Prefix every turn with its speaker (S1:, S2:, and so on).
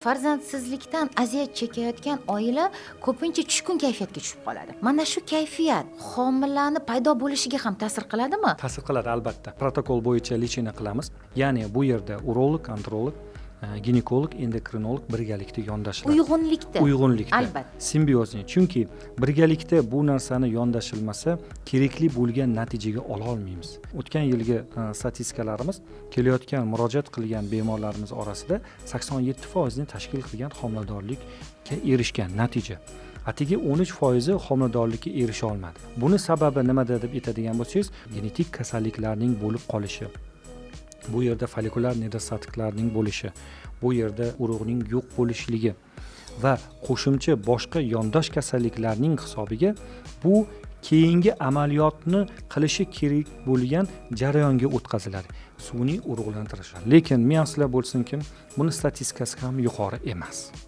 S1: Farzandsizlikdan aziyat chekayotgan oila ko'pincha tushkun kayfiyatga tushib qoladi. Mana shu kayfiyat homilani paydo bo'lishiga ham ta'sir qiladimi?
S2: Ta'sir qiladi albatta. Protokol bo'yicha lechena qilamiz. Ya'ni bu yerda urolog, androlog, ginekolog, endokrinolog birgalikda yondashiladi. Uyg'unlikda.
S1: Albatta.
S2: Simbiozning. Chunki birgalikda bu narsani yondashilmasa, kerakli bo'lgan natijaga ola olmaymiz. O'tgan yilgi statistikalarimiz kelayotgan murojaat qilgan bemorlarimiz orasida 87% ni tashkil qilgan homiladorlikka erishgan natija. Atigi 13% homiladorlikka erisha olmadi. Buni sababi nimada deb aytadigan bo'lsangiz, genetik kasalliklarning bo'lib qolishi. Bu yerda follikulyar nidosatlarning bo'lishi, bu yerda urug'ning yo'q bo'lishligi va qo'shimcha boshqa yondosh kasalliklarning hisobiga bu keyingi amaliyotni qilishi kerak bo'lgan jarayonga o'tkaziladi. Sun'iy urug'lantirish. Lekin men asla bo'lsinkim, buni statistikasi ham yuqori emas.